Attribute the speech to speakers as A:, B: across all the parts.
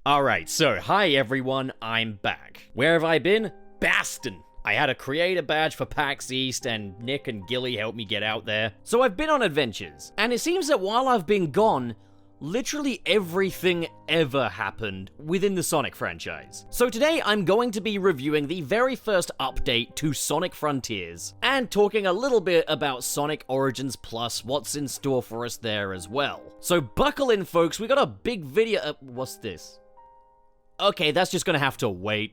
A: Alright, so hi everyone, I'm back. Where have I been? Baston. I had a creator badge for PAX East, and Nick and Gilly helped me get out there. So I've been on adventures, and it seems that while I've been gone, literally everything ever happened within the Sonic franchise. So today I'm going to be reviewing the very first update to Sonic Frontiers, and talking a little bit about Sonic Origins Plus, what's in store for us there as well. So buckle in folks, we got a big video- what's this? Okay, that's just gonna have to wait.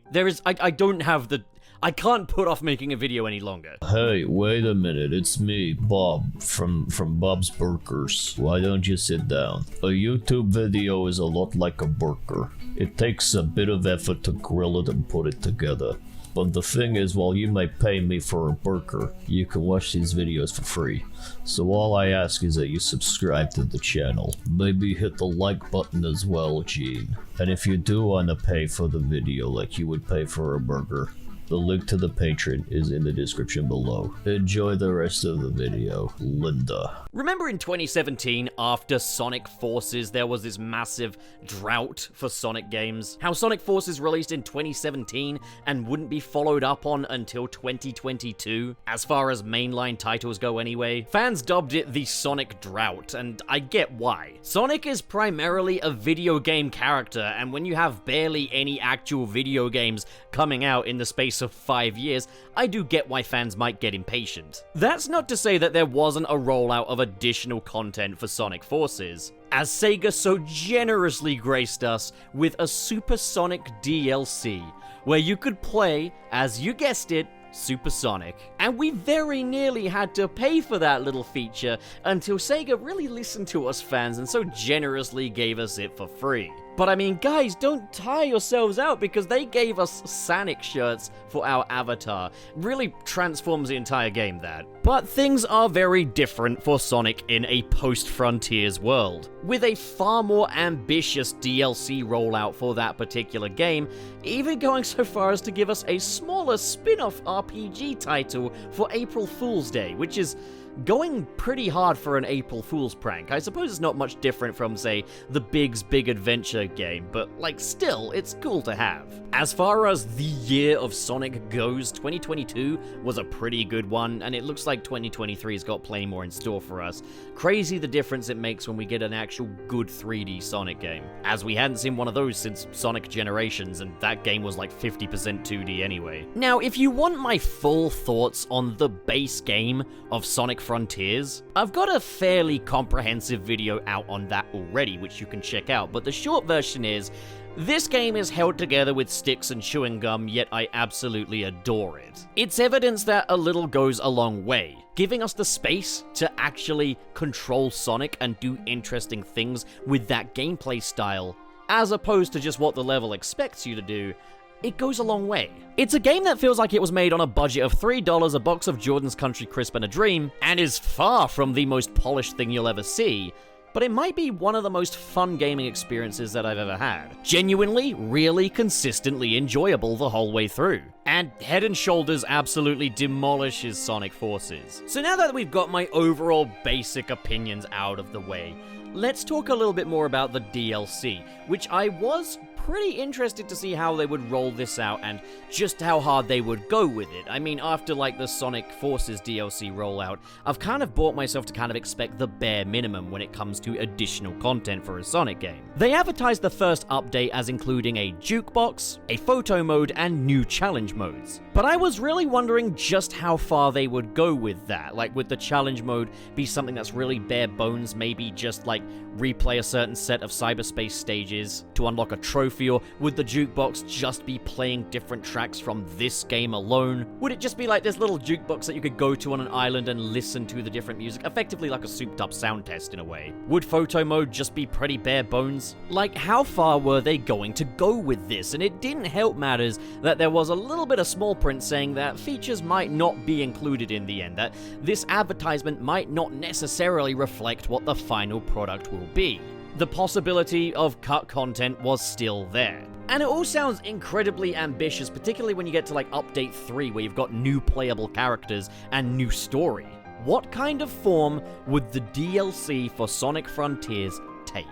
A: I can't put off making a video any longer.
B: Hey, wait a minute, it's me, Bob, from Bob's Burgers. Why don't you sit down? A YouTube video is a lot like a burger. It takes a bit of effort to grill it and put it together. But the thing is, while you might pay me for a burger, you can watch these videos for free. So all I ask is that you subscribe to the channel. Maybe hit the like button as well, Gene. And if you do want to pay for the video like you would pay for a burger, the link to the Patreon is in the description below. Enjoy the rest of the video, Linda.
A: Remember in 2017, after Sonic Forces, there was this massive drought for Sonic games? How Sonic Forces released in 2017 and wouldn't be followed up on until 2022, as far as mainline titles go anyway? Fans dubbed it the Sonic Drought, and I get why. Sonic is primarily a video game character, and when you have barely any actual video games coming out in the space of 5 years, I do get why fans might get impatient. That's not to say that there wasn't a rollout of additional content for Sonic Forces, as Sega so generously graced us with a Super Sonic DLC, where you could play, as you guessed it, Super Sonic. And we very nearly had to pay for that little feature until Sega really listened to us fans and so generously gave us it for free. But I mean, guys, don't tire yourselves out because they gave us Sonic shirts for our avatar. Really transforms the entire game, that. But things are very different for Sonic in a post-Frontiers world, with a far more ambitious DLC rollout for that particular game, even going so far as to give us a smaller spin-off RPG title for April Fool's Day, which is going pretty hard for an April Fool's prank. I suppose it's not much different from, say, the Big's Big Adventure game, but, like, still, it's cool to have. As far as the year of Sonic goes, 2022 was a pretty good one, and it looks like 2023's got plenty more in store for us. Crazy the difference it makes when we get an actual good 3D Sonic game, as we hadn't seen one of those since Sonic Generations, and that game was like 50% 2D anyway. Now, if you want my full thoughts on the base game of Sonic Frontiers, I've got a fairly comprehensive video out on that already, which you can check out, but the short version is, this game is held together with sticks and chewing gum, yet I absolutely adore it. It's evidence that a little goes a long way, giving us the space to actually control Sonic and do interesting things with that gameplay style, as opposed to just what the level expects you to do. It goes a long way. It's a game that feels like it was made on a budget of $3, a box of Jordan's Country Crisp and a Dream, and is far from the most polished thing you'll ever see, but it might be one of the most fun gaming experiences that I've ever had. Genuinely, really consistently enjoyable the whole way through. And head and shoulders absolutely demolishes Sonic Forces. So now that we've got my overall basic opinions out of the way, let's talk a little bit more about the DLC, which I was pretty interested to see how they would roll this out and just how hard they would go with it. I mean, after like the Sonic Forces DLC rollout, I've kind of bought myself to kind of expect the bare minimum when it comes to additional content for a Sonic game. They advertised the first update as including a jukebox, a photo mode, and new challenge modes. But I was really wondering just how far they would go with that. Like, would the challenge mode be something that's really bare bones, maybe just like replay a certain set of cyberspace stages to unlock a trophy, or would the jukebox just be playing different tracks from this game alone? Would it just be like this little jukebox that you could go to on an island and listen to the different music, effectively like a souped up sound test in a way? Would photo mode just be pretty bare bones? Like, how far were they going to go with this? And it didn't help matters that there was a little bit of small print saying that features might not be included in the end, that this advertisement might not necessarily reflect what the final product will be. The possibility of cut content was still there. And it all sounds incredibly ambitious, particularly when you get to like Update 3, where you've got new playable characters and new story. What kind of form would the DLC for Sonic Frontiers take?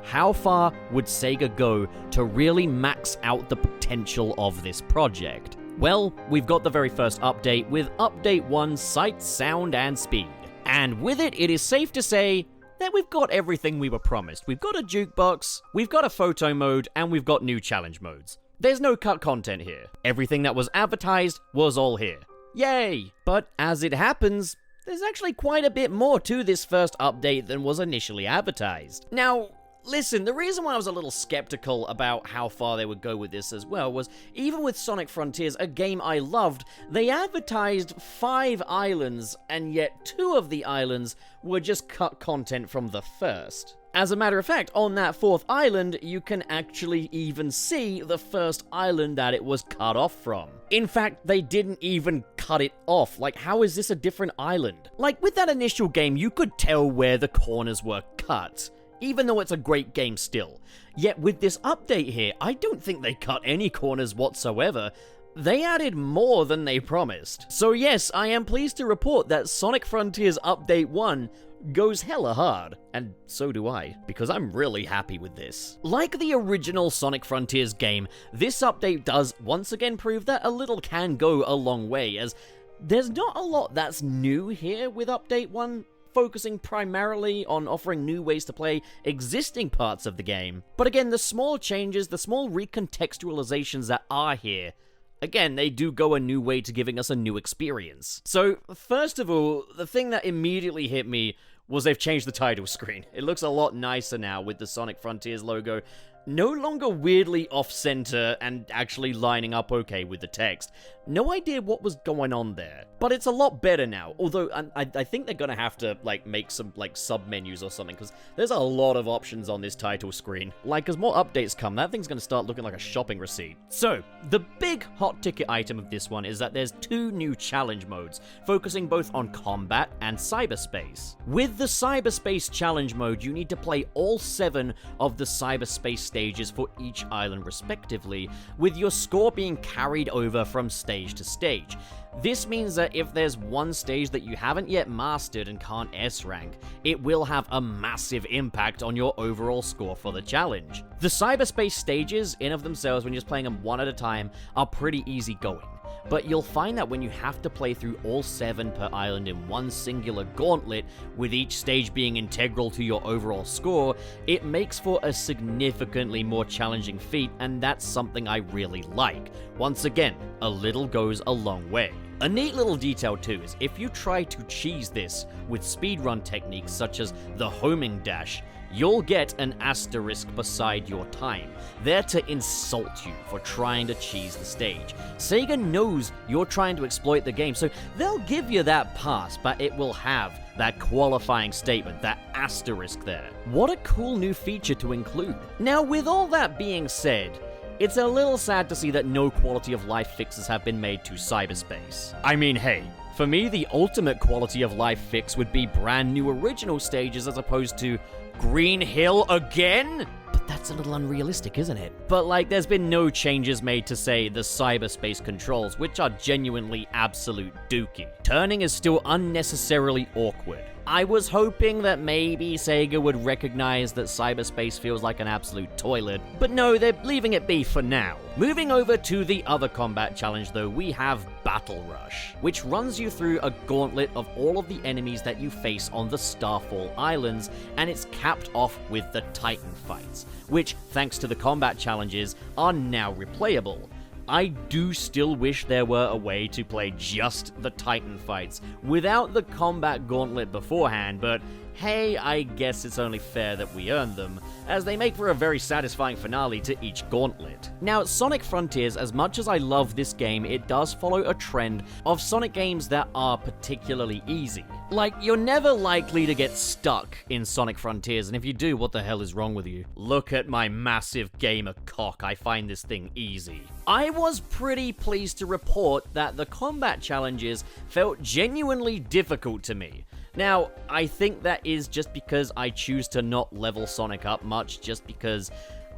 A: how far would Sega go to really max out the potential of this project? Well, we've got the very first update with Update 1 Sight, Sound, and Speed. And with it, it is safe to say that we've got everything we were promised. We've got a jukebox, we've got a photo mode, and we've got new challenge modes. There's no cut content here. Everything that was advertised was all here. Yay! But as it happens, there's actually quite a bit more to this first update than was initially advertised. Now, listen, the reason why I was a little skeptical about how far they would go with this as well was, even with Sonic Frontiers, a game I loved, they advertised 5 islands, and yet 2 of the islands were just cut content from the first. As a matter of fact, on that 4th island, you can actually even see the first island that it was cut off from. In fact, they didn't even cut it off. Like, how is this a different island? Like, with that initial game, you could tell where the corners were cut, even though it's a great game still. Yet with this update here, I don't think they cut any corners whatsoever. They added more than they promised. So yes, I am pleased to report that Sonic Frontiers Update 1 goes hella hard, and so do I, because I'm really happy with this. Like the original Sonic Frontiers game, this update does once again prove that a little can go a long way, as there's not a lot that's new here with Update 1, focusing primarily on offering new ways to play existing parts of the game. But again, the small changes, the small recontextualizations that are here, again, they do go a new way to giving us a new experience. So, first of all, the thing that immediately hit me was they've changed the title screen. It looks a lot nicer now with the Sonic Frontiers logo no longer weirdly off-center and actually lining up okay with the text. No idea what was going on there, but it's a lot better now, although I think they're gonna have to, like, make some, like, sub-menus or something, because there's a lot of options on this title screen. Like, as more updates come, that thing's gonna start looking like a shopping receipt. So, the big hot-ticket item of this one is that there's 2 new challenge modes, focusing both on combat and cyberspace. With the cyberspace challenge mode, you need to play all 7 of the cyberspace stages for each island respectively, with your score being carried over from stage to stage. This means that if there's one stage that you haven't yet mastered and can't S-rank, it will have a massive impact on your overall score for the challenge. The cyberspace stages, in of themselves, when you're just playing them one at a time, are pretty easy going. But you'll find that when you have to play through all 7 per island in one singular gauntlet, with each stage being integral to your overall score, it makes for a significantly more challenging feat, and that's something I really like. Once again, a little goes a long way. A neat little detail too is if you try to cheese this with speedrun techniques such as the homing dash, you'll get an asterisk beside your time, there to insult you for trying to cheese the stage. Sega knows you're trying to exploit the game, so they'll give you that pass, but it will have that qualifying statement, that asterisk there. What a cool new feature to include. Now, with all that being said, it's a little sad to see that no quality of life fixes have been made to cyberspace. I mean, hey, for me, the ultimate quality of life fix would be brand new original stages as opposed to Green Hill again? But that's a little unrealistic, isn't it? But like, there's been no changes made to, say, the cyberspace controls, which are genuinely absolute dookie. Turning is still unnecessarily awkward. I was hoping that maybe Sega would recognize that cyberspace feels like an absolute toilet, but no, they're leaving it be for now. Moving over to the other combat challenge though, we have Battle Rush, which runs you through a gauntlet of all of the enemies that you face on the Starfall Islands, and it's capped off with the Titan fights, which, thanks to the combat challenges, are now replayable. I do still wish there were a way to play just the Titan fights without the combat gauntlet beforehand, but hey, I guess it's only fair that we earn them, as they make for a very satisfying finale to each gauntlet. Now, Sonic Frontiers, as much as I love this game, it does follow a trend of Sonic games that are particularly easy. Like, you're never likely to get stuck in Sonic Frontiers, and if you do, what the hell is wrong with you? Look at my massive gamer cock, I find this thing easy. I was pretty pleased to report that the combat challenges felt genuinely difficult to me. Now, I think that is just because I choose to not level Sonic up much, just because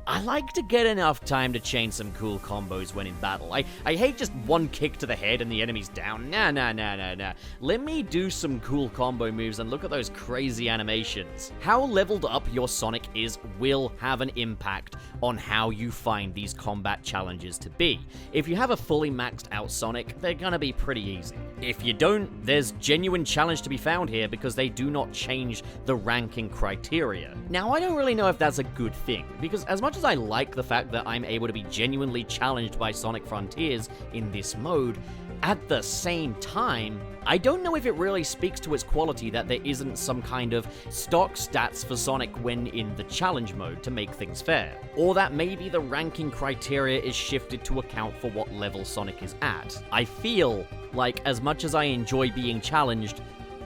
A: I like to get enough time to chain some cool combos when in battle. I hate just one kick to the head and the enemy's down. Nah. Let me do some cool combo moves and look at those crazy animations. How leveled up your Sonic is will have an impact on how you find these combat challenges to be. If you have a fully maxed out Sonic, they're gonna be pretty easy. If you don't, there's genuine challenge to be found here because they do not change the ranking criteria. Now, I don't really know if that's a good thing, because as much as I like the fact that I'm able to be genuinely challenged by Sonic Frontiers in this mode, at the same time, I don't know if it really speaks to its quality that there isn't some kind of stock stats for Sonic when in the challenge mode to make things fair. Or that maybe the ranking criteria is shifted to account for what level Sonic is at. I feel like as much as I enjoy being challenged,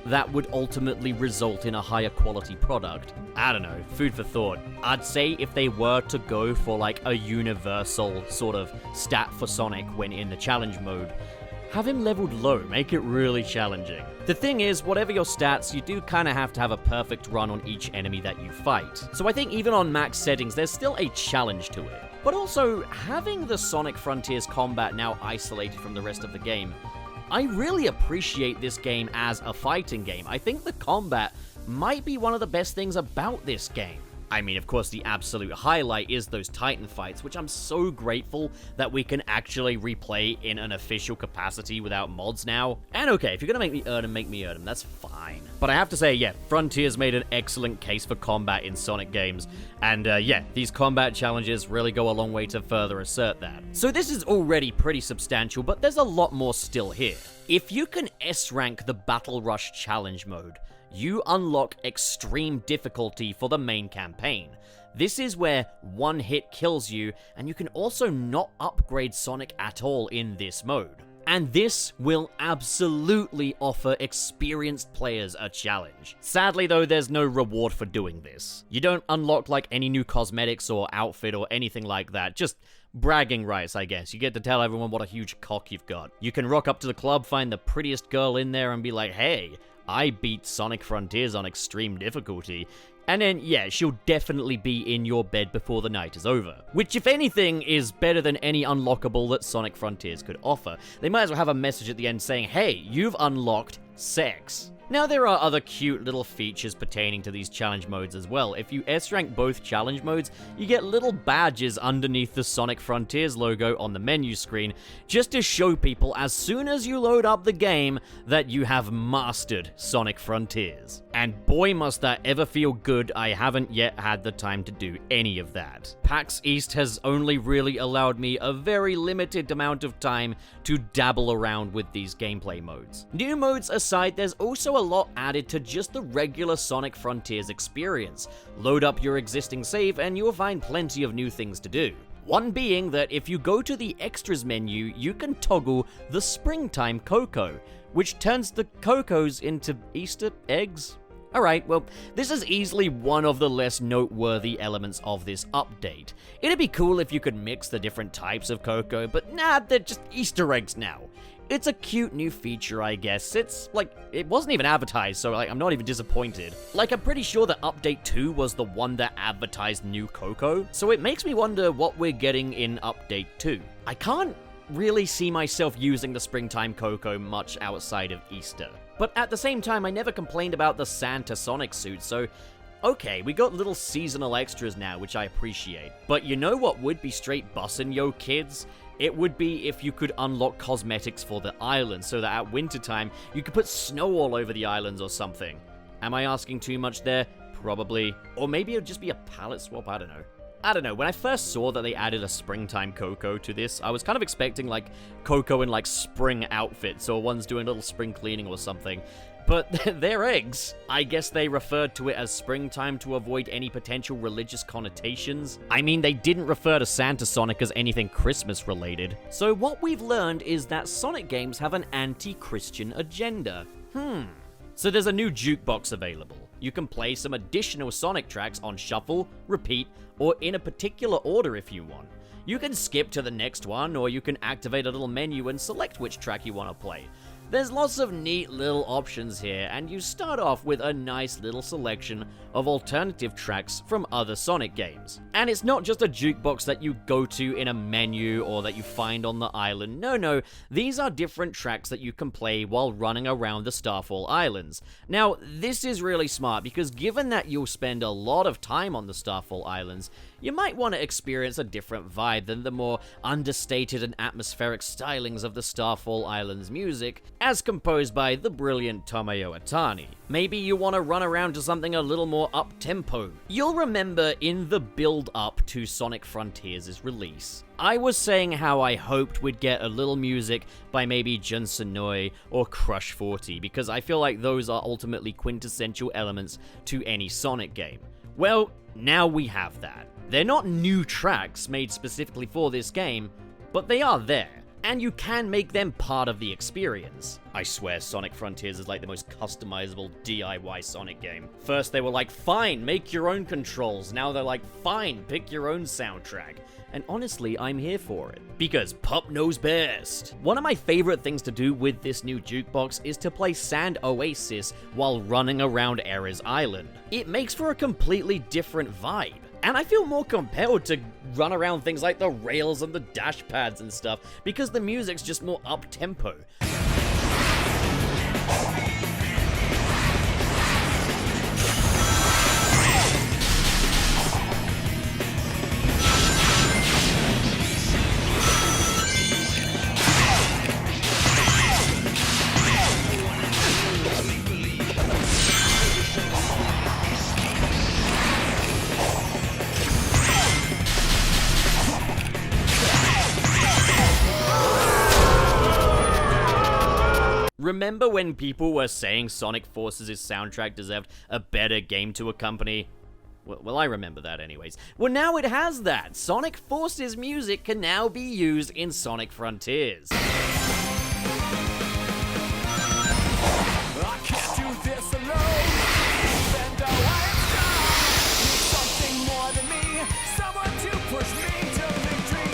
A: that would ultimately result in a higher quality product. I don't know, food for thought. I'd say if they were to go for like a universal sort of stat for Sonic when in the challenge mode, have him leveled low, make it really challenging. The thing is, whatever your stats, you do kind of have to have a perfect run on each enemy that you fight. So I think even on max settings, there's still a challenge to it. But also, having the Sonic Frontiers combat now isolated from the rest of the game, I really appreciate this game as a fighting game. I think the combat might be one of the best things about this game. I mean, of course, the absolute highlight is those Titan fights, which I'm so grateful that we can actually replay in an official capacity without mods now. And okay, if you're gonna make me earn them, make me earn them, that's fine. But I have to say, yeah, Frontiers made an excellent case for combat in Sonic games. And yeah, these combat challenges really go a long way to further assert that. So this is already pretty substantial, but there's a lot more still here. If you can S-rank the Battle Rush challenge mode, you unlock extreme difficulty for the main campaign. This is where one hit kills you, and you can also not upgrade Sonic at all in this mode. And this will absolutely offer experienced players a challenge. Sadly though, there's no reward for doing this. You don't unlock like any new cosmetics or outfit or anything like that, just bragging rights, I guess. You get to tell everyone what a huge cock you've got. You can rock up to the club, find the prettiest girl in there and be like, hey, I beat Sonic Frontiers on extreme difficulty. And then, yeah, she'll definitely be in your bed before the night is over. Which, if anything, is better than any unlockable that Sonic Frontiers could offer. They might as well have a message at the end saying, hey, you've unlocked sex. Now, there are other cute little features pertaining to these challenge modes as well. If you S-rank both challenge modes, you get little badges underneath the Sonic Frontiers logo on the menu screen, just to show people as soon as you load up the game that you have mastered Sonic Frontiers. And boy must that ever feel good, I haven't yet had the time to do any of that. PAX East has only really allowed me a very limited amount of time to dabble around with these gameplay modes. New modes aside, there's also a lot added to just the regular Sonic Frontiers experience. Load up your existing save and you'll find plenty of new things to do. One being that if you go to the extras menu, you can toggle the Springtime Cocoa, which turns the Cocos into Easter eggs. Alright, well, this is easily one of the less noteworthy elements of this update. It'd be cool if you could mix the different types of cocoa, but nah, they're just Easter eggs now. It's a cute new feature, I guess. It's, like, it wasn't even advertised, so, like, I'm not even disappointed. Like, I'm pretty sure that Update 2 was the one that advertised new cocoa, so it makes me wonder what we're getting in Update 2. I can't really see myself using the Springtime Cocoa much outside of Easter. But at the same time, I never complained about the Santa Sonic suit, so okay, we got little seasonal extras now, which I appreciate. But you know what would be straight bussin', yo kids? It would be if you could unlock cosmetics for the island, so that at wintertime, you could put snow all over the islands or something. Am I asking too much there? Probably. Or maybe it would just be a palette swap, I don't know, when I first saw that they added a Springtime Cocoa to this, I was kind of expecting, like, Cocoa in, like, spring outfits, or one's doing a little spring cleaning or something. But they're eggs. I guess they referred to it as springtime to avoid any potential religious connotations. I mean, they didn't refer to Santa Sonic as anything Christmas related. So what we've learned is that Sonic games have an anti-Christian agenda. So there's a new jukebox available. You can play some additional Sonic tracks on shuffle, repeat, or in a particular order if you want. You can skip to the next one, or you can activate a little menu and select which track you want to play. There's lots of neat little options here, and you start off with a nice little selection of alternative tracks from other Sonic games. And it's not just a jukebox that you go to in a menu or that you find on the island. No, these are different tracks that you can play while running around the Starfall Islands. Now, this is really smart because given that you'll spend a lot of time on the Starfall Islands, you might want to experience a different vibe than the more understated and atmospheric stylings of the Starfall Islands music, as composed by the brilliant Tomoyo Atani. Maybe you want to run around to something a little more up-tempo. You'll remember in the build-up to Sonic Frontiers' release, I was saying how I hoped we'd get a little music by maybe Jun Senoi or Crush 40, because I feel like those are ultimately quintessential elements to any Sonic game. Well, now we have that. They're not new tracks made specifically for this game, but they are there, and you can make them part of the experience. I swear Sonic Frontiers is like the most customizable DIY Sonic game. First they were like, fine, make your own controls. Now they're like, fine, pick your own soundtrack. And honestly, I'm here for it. Because Pup knows best. One of my favorite things to do with this new jukebox is to play Sand Oasis while running around Ares Island. It makes for a completely different vibe. And I feel more compelled to run around things like the rails and the dash pads and stuff, because the music's just more up-tempo. Remember when people were saying Sonic Forces' soundtrack deserved a better game to accompany? Well, I remember that anyways. Well, now it has that. Sonic Forces music can now be used in Sonic Frontiers.
C: I can't do this alone. Send away something more than me. Someone to push me to victory.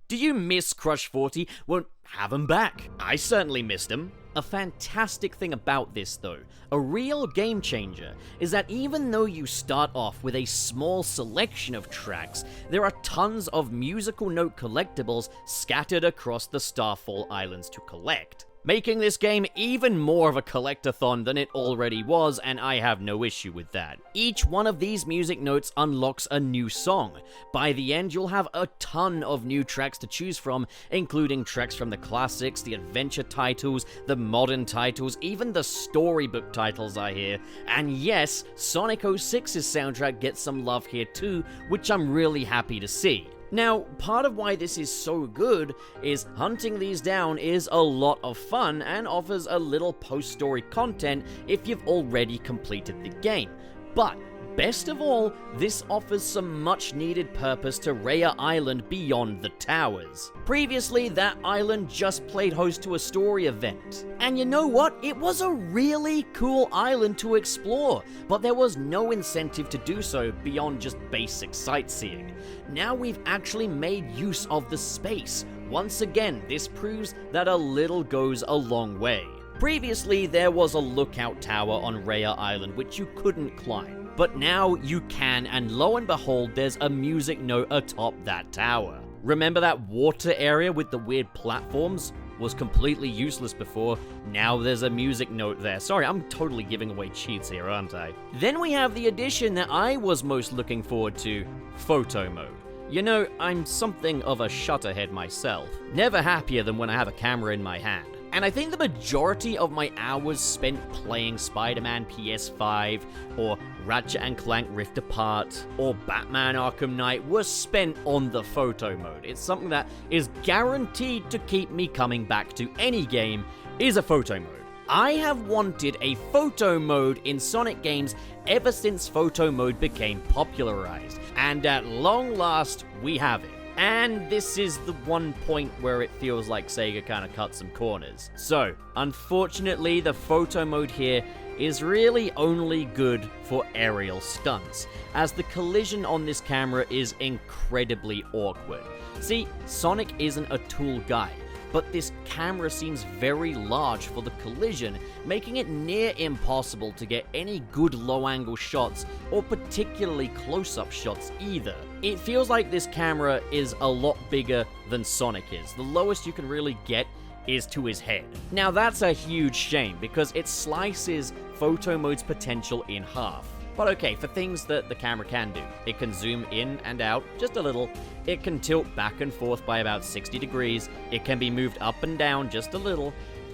A: Do you miss Crush 40? Well, have him back. I certainly missed him. A fantastic thing about this, though, a real game changer, is that even though you start off with a small selection of tracks, there are tons of musical note collectibles scattered across the Starfall Islands to collect, making this game even more of a collectathon than it already was, and I have no issue with that. Each one of these music notes unlocks a new song. By the end, you'll have a ton of new tracks to choose from, including tracks from the classics, the adventure titles, the modern titles, even the storybook titles are here. And yes, Sonic 06's soundtrack gets some love here too, which I'm really happy to see. Now, part of why this is so good is hunting these down is a lot of fun and offers a little post-story content if you've already completed the game. But best of all, this offers some much needed purpose to Raya Island beyond the towers. Previously, that island just played host to a story event. And you know what? It was a really cool island to explore, but there was no incentive to do so beyond just basic sightseeing. Now we've actually made use of the space. Once again, this proves that a little goes a long way. Previously, there was a lookout tower on Raya Island which you couldn't climb. But now you can, and lo and behold, there's a music note atop that tower. Remember that water area with the weird platforms? Was completely useless before, now there's a music note there. Sorry, I'm totally giving away cheats here, aren't I? Then we have the addition that I was most looking forward to, photo mode. You know, I'm something of a shutterhead myself. Never happier than when I have a camera in my hand. And I think the majority of my hours spent playing Spider-Man PS5, or Ratchet & Clank Rift Apart, or Batman Arkham Knight were spent on the photo mode. It's something that is guaranteed to keep me coming back to any game, is a photo mode. I have wanted a photo mode in Sonic games ever since photo mode became popularized, and at long last, we have it. And this is the one point where it feels like Sega kind of cut some corners. So, unfortunately, the photo mode here is really only good for aerial stunts, as the collision on this camera is incredibly awkward. See, Sonic isn't a tool guy, but this camera seems very large for the collision, making it near impossible to get any good low-angle shots or particularly close-up shots either. It feels like this camera is a lot bigger than Sonic is. The lowest you can really get is to his head. Now that's a huge shame because it slices photo mode's potential in half. But okay, for things that the camera can do, it can zoom in and out just a little, it can tilt back and forth by about 60 degrees, it can be moved up and down just a little,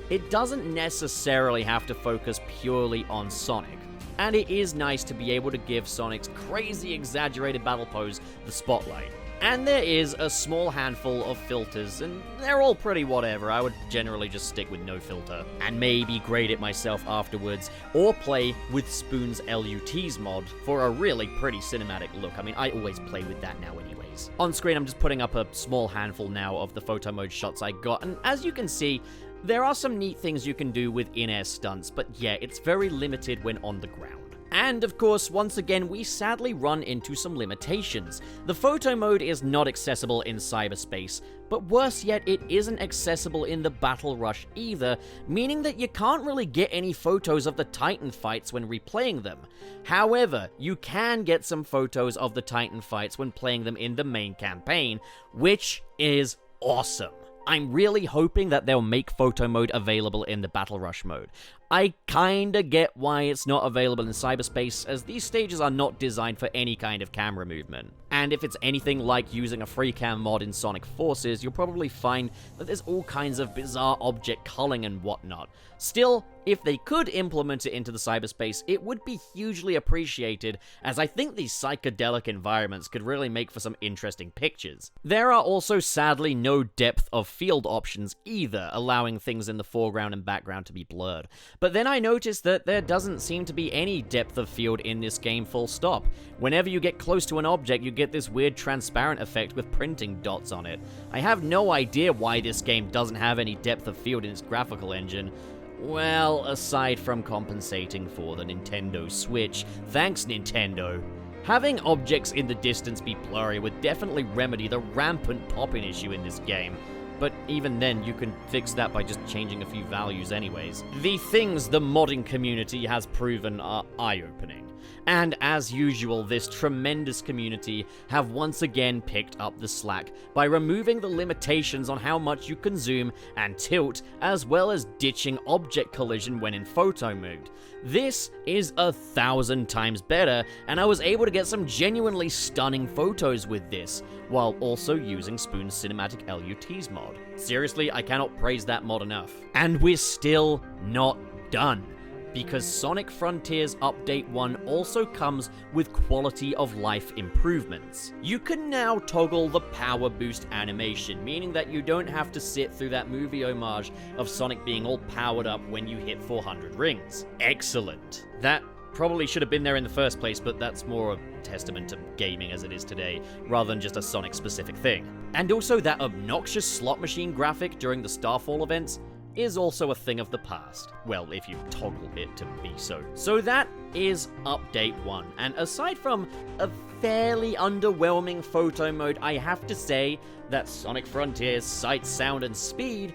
A: it doesn't necessarily have to focus purely on Sonic. And it is nice to be able to give Sonic's crazy exaggerated battle pose the spotlight. And there is a small handful of filters, and they're all pretty whatever. I would generally just stick with no filter, and maybe grade it myself afterwards, or play with Spoon's LUTs mod for a really pretty cinematic look. I mean, I always play with that now anyways. On screen, I'm just putting up a small handful now of the photo mode shots I got, and as you can see, there are some neat things you can do with in-air stunts, but yeah, it's very limited when on the ground. And of course, once again, we sadly run into some limitations. The photo mode is not accessible in cyberspace, but worse yet, it isn't accessible in the Battle Rush either, meaning that you can't really get any photos of the Titan fights when replaying them. However, you can get some photos of the Titan fights when playing them in the main campaign, which is awesome. I'm really hoping that they'll make photo mode available in the Battle Rush mode. I kinda get why it's not available in cyberspace, as these stages are not designed for any kind of camera movement. And if it's anything like using a FreeCam mod in Sonic Forces, you'll probably find that there's all kinds of bizarre object culling and whatnot. Still, if they could implement it into the cyberspace, it would be hugely appreciated, as I think these psychedelic environments could really make for some interesting pictures. There are also sadly no depth of field options either, allowing things in the foreground and background to be blurred. But then I noticed that there doesn't seem to be any depth of field in this game full stop. Whenever you get close to an object, you get this weird transparent effect with printing dots on it. I have no idea why this game doesn't have any depth of field in its graphical engine. Well, aside from compensating for the Nintendo Switch. Thanks, Nintendo. Having objects in the distance be blurry would definitely remedy the rampant popping issue in this game. But even then, you can fix that by just changing a few values anyways. The things the modding community has proven are eye-opening. And as usual, this tremendous community have once again picked up the slack by removing the limitations on how much you can zoom and tilt, as well as ditching object collision when in photo mode. This is 1,000 times better, and I was able to get some genuinely stunning photos with this, while also using Spoon's Cinematic LUTs mod. Seriously, I cannot praise that mod enough. And we're still not done, because Sonic Frontiers Update 1 also comes with quality of life improvements. You can now toggle the power boost animation, meaning that you don't have to sit through that movie homage of Sonic being all powered up when you hit 400 rings. Excellent. That probably should have been there in the first place, but that's more a testament to gaming as it is today, rather than just a Sonic-specific thing. And also that obnoxious slot machine graphic during the Starfall events is also a thing of the past. Well, if you toggle it to be so. So that is Update 1, and aside from a fairly underwhelming photo mode, I have to say that Sonic Frontiers' sight, sound, and speed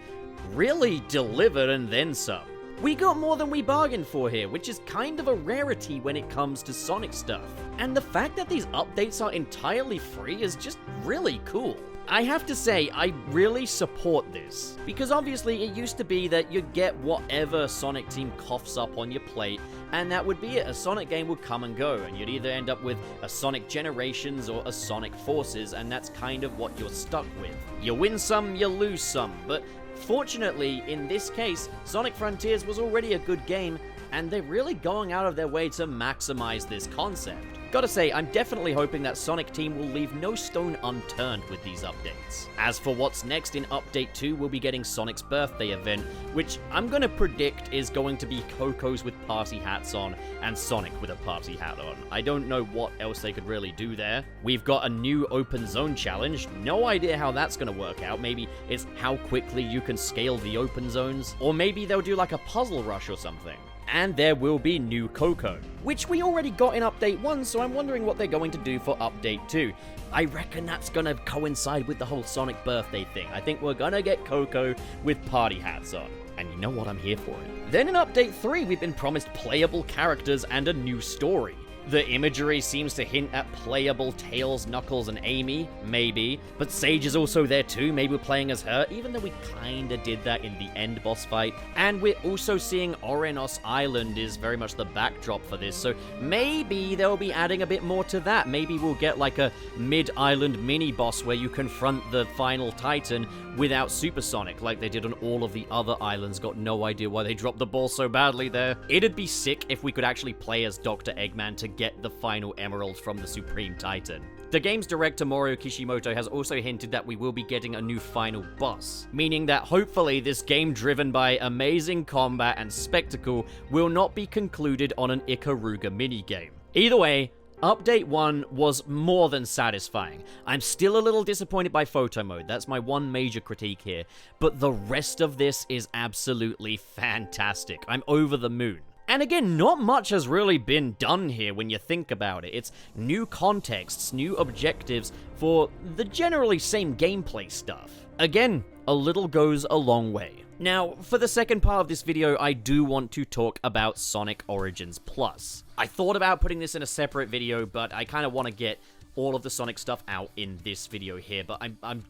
A: really delivered and then some. We got more than we bargained for here, which is kind of a rarity when it comes to Sonic stuff. And the fact that these updates are entirely free is just really cool. I have to say, I really support this, because obviously it used to be that you'd get whatever Sonic team coughs up on your plate, and that would be it. A Sonic game would come and go, and you'd either end up with a Sonic Generations or a Sonic Forces, and that's kind of what you're stuck with. You win some, you lose some, but fortunately, in this case, Sonic Frontiers was already a good game, and they're really going out of their way to maximize this concept. Gotta say, I'm definitely hoping that Sonic Team will leave no stone unturned with these updates. As for what's next in Update 2, we'll be getting Sonic's birthday event, which I'm gonna predict is going to be Coco's with party hats on, and Sonic with a party hat on. I don't know what else they could really do there. We've got a new open zone challenge, no idea how that's gonna work out. Maybe it's how quickly you can scale the open zones, or maybe they'll do like a puzzle rush or something. and there will be new Coco, which we already got in Update 1, so I'm wondering what they're going to do for Update 2. I reckon that's gonna coincide with the whole Sonic birthday thing. I think we're gonna get Coco with party hats on. And you know what, I'm here for it. Then in Update 3, we've been promised playable characters and a new story. The imagery seems to hint at playable Tails, Knuckles, and Amy, maybe. But Sage is also there too, maybe we're playing as her, even though we kinda did that in the end boss fight. And we're also seeing Orenos Island is very much the backdrop for this, so maybe they'll be adding a bit more to that. Maybe we'll get like a mid-island mini-boss where you confront the final Titan without Supersonic, like they did on all of the other islands. Got no idea why they dropped the ball so badly there. It'd be sick if we could actually play as Dr. Eggman to get the final emerald from the Supreme Titan. The game's director Mario Kishimoto has also hinted that we will be getting a new final boss, meaning that hopefully this game driven by amazing combat and spectacle will not be concluded on an Ikaruga minigame. Either way, Update 1 was more than satisfying. I'm still a little disappointed by photo mode, that's my one major critique here, but the rest of this is absolutely fantastic. I'm over the moon. And again, not much has really been done here when you think about it. It's new contexts, new objectives for the generally same gameplay stuff. Again, a little goes a long way. Now, for the second part of this video, I do want to talk about Sonic Origins Plus. I thought about putting this in a separate video, but I kind of want to get all of the Sonic stuff out in this video here, but I'm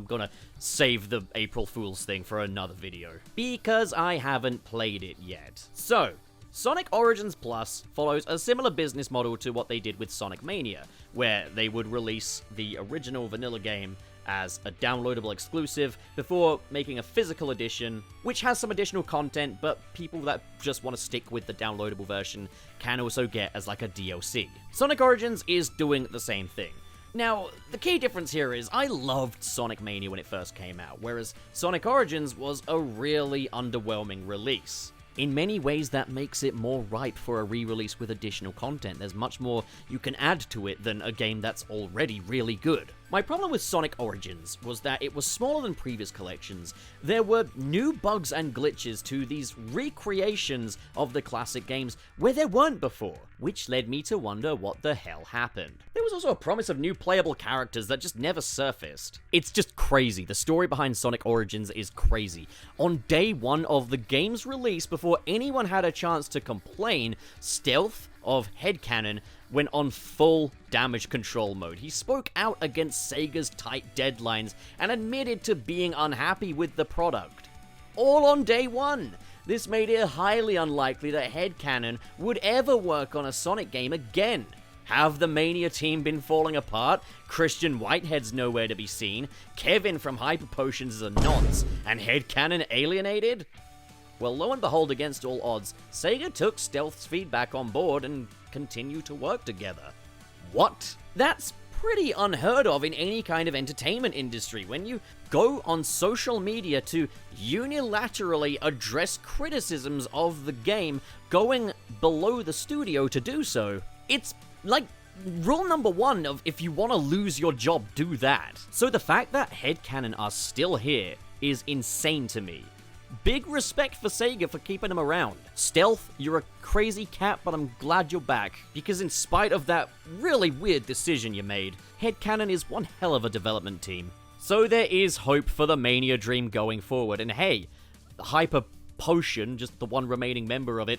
A: gonna save the April Fool's thing for another video, because I haven't played it yet. So, Sonic Origins Plus follows a similar business model to what they did with Sonic Mania, where they would release the original vanilla game as a downloadable exclusive before making a physical edition, which has some additional content, but people that just want to stick with the downloadable version can also get as like a DLC. Sonic Origins is doing the same thing. Now, the key difference here is I loved Sonic Mania when it first came out, whereas Sonic Origins was a really underwhelming release. In many ways, that makes it more ripe for a re-release with additional content. There's much more you can add to it than a game that's already really good. My problem with Sonic Origins was that it was smaller than previous collections. There were new bugs and glitches to these recreations of the classic games where there weren't before, which led me to wonder what the hell happened. There was also a promise of new playable characters that just never surfaced. It's just crazy. The story behind Sonic Origins is crazy. On day one of the game's release, before anyone had a chance to complain, Stealth of Headcanon went on full damage control mode. He spoke out against Sega's tight deadlines and admitted to being unhappy with the product. All on day one. This made it highly unlikely that Headcanon would ever work on a Sonic game again. Have the Mania team been falling apart? Christian Whitehead's nowhere to be seen. Kevin from Hyper Potions is a nonce. And Headcanon alienated? Well, lo and behold, against all odds, Sega took Stealth's feedback on board and continued to work together. What? That's pretty unheard of in any kind of entertainment industry. When you go on social media to unilaterally address criticisms of the game, going below the studio to do so, it's like rule number one of if you want to lose your job, do that. So the fact that Headcanon are still here is insane to me. Big respect for Sega for keeping him around. Stealth, you're a crazy cat, but I'm glad you're back, because in spite of that really weird decision you made, Headcanon is one hell of a development team. So there is hope for the Mania Dream going forward, and hey, Hyper Potion, just the one remaining member of it,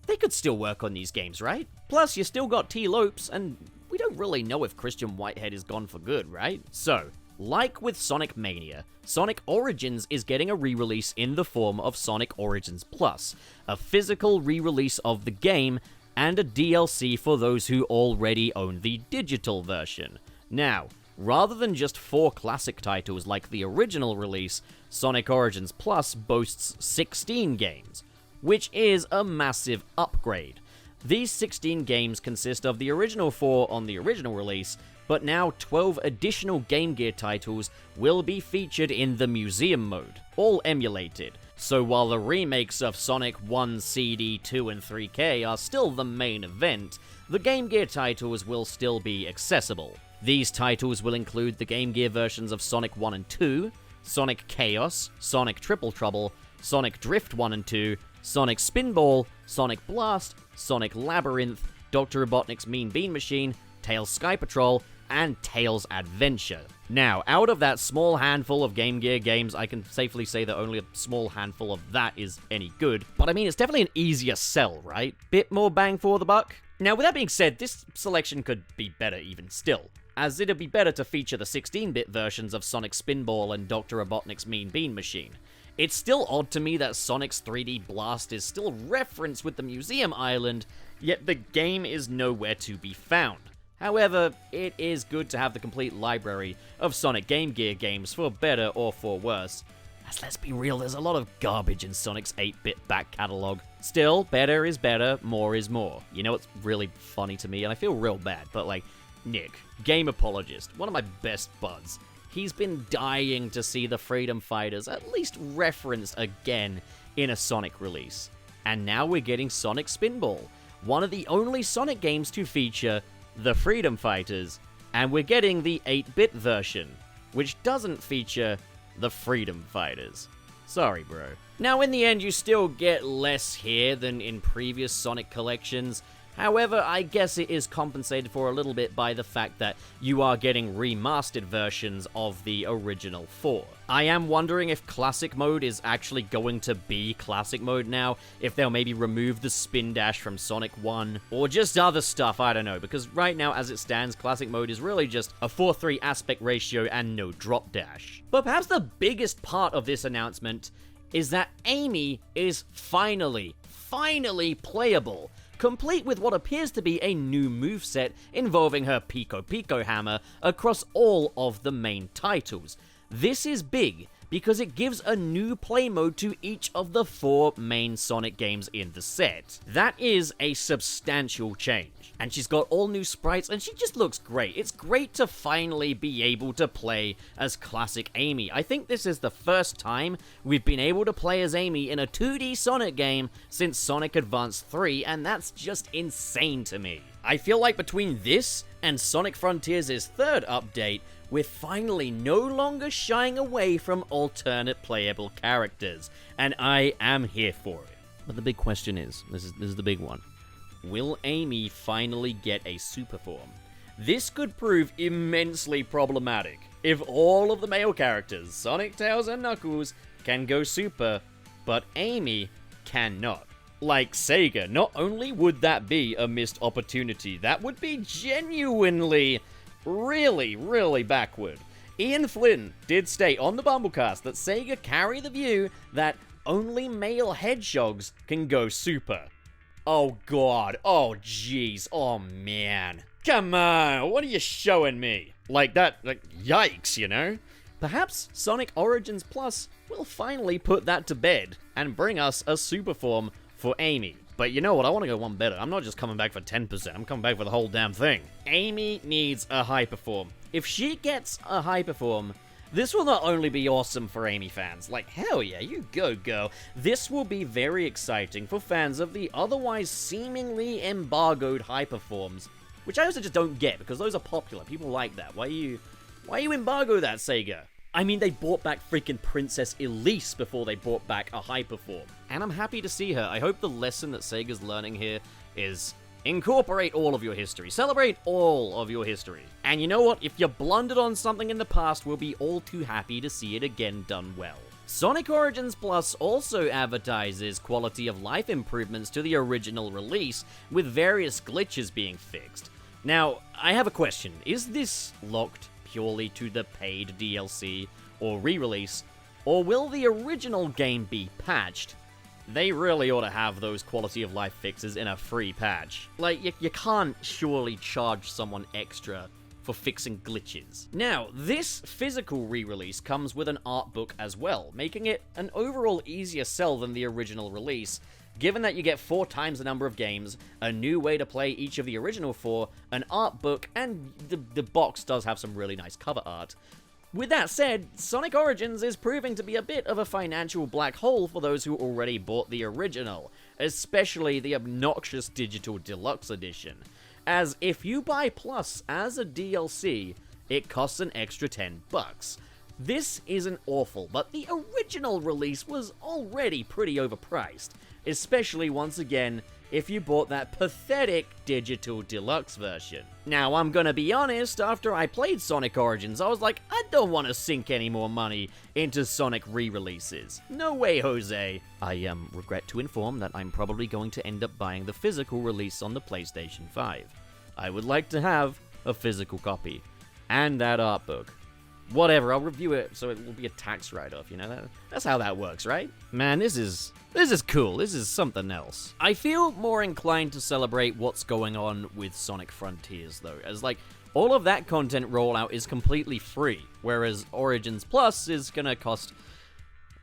A: they could still work on these games, right? Plus, you still got T. Lopes, and we don't really know if Christian Whitehead is gone for good, right? So, like with Sonic Mania, Sonic Origins is getting a re-release in the form of Sonic Origins Plus, a physical re-release of the game, and a DLC for those who already own the digital version. Now, rather than just 4 classic titles like the original release, Sonic Origins Plus boasts 16 games, which is a massive upgrade. These 16 games consist of the original 4 on the original release, but now 12 additional Game Gear titles will be featured in the Museum mode, all emulated. So while the remakes of Sonic 1, CD, 2, and 3K are still the main event, the Game Gear titles will still be accessible. These titles will include the Game Gear versions of Sonic 1 and 2, Sonic Chaos, Sonic Triple Trouble, Sonic Drift 1 and 2, Sonic Spinball, Sonic Blast, Sonic Labyrinth, Dr. Robotnik's Mean Bean Machine, Tails Sky Patrol, and Tails Adventure. Now, out of that small handful of Game Gear games, I can safely say that only a small handful of that is any good, but I mean, it's definitely an easier sell, right? Bit more bang for the buck? Now, with that being said, this selection could be better even still, as it'd be better to feature the 16-bit versions of Sonic Spinball and Dr. Robotnik's Mean Bean Machine. It's still odd to me that Sonic's 3D Blast is still referenced with the Museum Island, yet the game is nowhere to be found. However, it is good to have the complete library of Sonic Game Gear games, for better or for worse. As let's be real, there's a lot of garbage in Sonic's 8-bit back catalog. Still, better is better, more is more. You know what's really funny to me, and I feel real bad, but like, Nick, game apologist, one of my best buds, he's been dying to see the Freedom Fighters at least referenced again in a Sonic release. And now we're getting Sonic Spinball, one of the only Sonic games to feature the Freedom Fighters, and we're getting the 8-bit version, which doesn't feature the Freedom Fighters. Sorry, bro. Now, in the end, you still get less here than in previous Sonic collections. However, I guess it is compensated for a little bit by the fact that you are getting remastered versions of the original 4. I am wondering if Classic Mode is actually going to be Classic Mode now, if they'll maybe remove the spin dash from Sonic 1, or just other stuff, I don't know, because right now, as it stands, Classic Mode is really just a 4:3 aspect ratio and no drop dash. But perhaps the biggest part of this announcement is that Amy is finally playable, complete with what appears to be a new moveset involving her Pico Pico hammer across all of the main titles. This is big because it gives a new play mode to each of the 4 main Sonic games in the set. That is a substantial change. And she's got all new sprites and she just looks great. It's great to finally be able to play as classic Amy. I think this is the first time we've been able to play as Amy in a 2D Sonic game since Sonic Advance 3, and that's just insane to me. I feel like between this and Sonic Frontiers' 3rd update, we're finally no longer shying away from alternate playable characters, and I am here for it. But the big question is, this is the big one, will Amy finally get a super form? This could prove immensely problematic. If all of the male characters, Sonic, Tails, and Knuckles, can go super, but Amy cannot. Like Sega, not only would that be a missed opportunity, that would be genuinely really backward. Ian Flynn did state on the Bumblecast that Sega carry the view that only male hedgehogs can go super. Oh god, oh jeez, oh man. Come on, what are you showing me? Like yikes, you know? Perhaps Sonic Origins Plus will finally put that to bed and bring us a super form for Amy. But you know what, I want to go one better. I'm not just coming back for 10%, I'm coming back for the whole damn thing. Amy needs a hyperform. If she gets a hyperform, this will not only be awesome for Amy fans, like hell yeah, you go girl. This will be very exciting for fans of the otherwise seemingly embargoed hyperforms, which I also just don't get, because those are popular, people like that. Why you embargo that, Sega? I mean, they brought back freaking Princess Elise before they brought back a hyperform. And I'm happy to see her. I hope the lesson that Sega's learning here is incorporate all of your history. Celebrate all of your history. And you know what? If you blundered on something in the past, we'll be all too happy to see it again done well. Sonic Origins Plus also advertises quality of life improvements to the original release, with various glitches being fixed. Now, I have a question. Is this locked purely to the paid DLC or re-release, or will the original game be patched? They really ought to have those quality of life fixes in a free patch. Like, you can't surely charge someone extra for fixing glitches. Now, this physical re-release comes with an art book as well, making it an overall easier sell than the original release, given that you get 4 times the number of games, a new way to play each of the original 4, an art book, and the box does have some really nice cover art. With that said, Sonic Origins is proving to be a bit of a financial black hole for those who already bought the original, especially the obnoxious Digital Deluxe Edition, as if you buy Plus as a DLC, it costs an extra $10. This isn't awful, but the original release was already pretty overpriced, especially once again if you bought that pathetic digital deluxe version. Now, I'm gonna be honest, after I played Sonic Origins, I was like, I don't want to sink any more money into Sonic re-releases. No way, Jose. I regret to inform that I'm probably going to end up buying the physical release on the PlayStation 5. I would like to have a physical copy. And that art book. Whatever, I'll review it so it will be a tax write-off, you know? That's how that works, right? Man, this is cool. This is something else. I feel more inclined to celebrate what's going on with Sonic Frontiers, though, as, like, all of that content rollout is completely free, whereas Origins Plus is gonna cost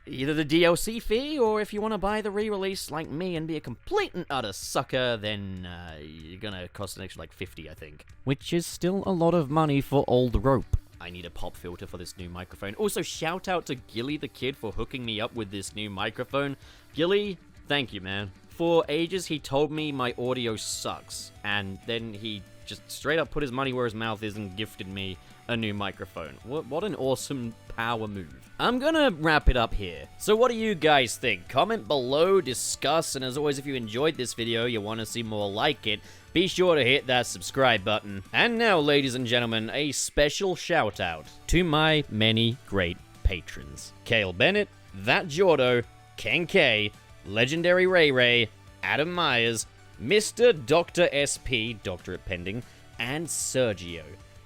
A: either the DLC fee, or if you want to buy the re-release like me and be a complete and utter sucker, then you're gonna cost an extra, like, $50, I think. Which is still a lot of money for old rope. I need a pop filter for this new microphone. Also, shout out to Gilly the Kid for hooking me up with this new microphone. Gilly, thank you, man. For ages, he told me my audio sucks, and then he just straight up put his money where his mouth is and gifted me a new microphone. What an awesome power move. I'm gonna wrap it up here. So what do you guys think? Comment below, discuss, and as always, if you enjoyed this video, you want to see more like it, be sure to hit that subscribe button. And now, ladies and gentlemen, a special shout out to my many great patrons. Kale Bennett, That Jordo, Ken K, Legendary Ray Ray, Adam Myers, Mr. Dr. SP, Doctorate Pending, and Sergio.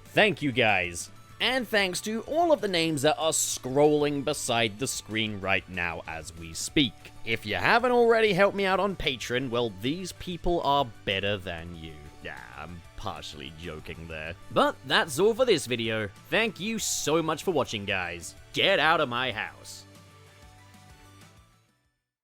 A: Thank you guys. And thanks to all of the names that are scrolling beside the screen right now as we speak. If you haven't already helped me out on Patreon, well, these people are better than you. Yeah, I'm partially joking there. But that's all for this video. Thank you so much for watching, guys. Get out of my house.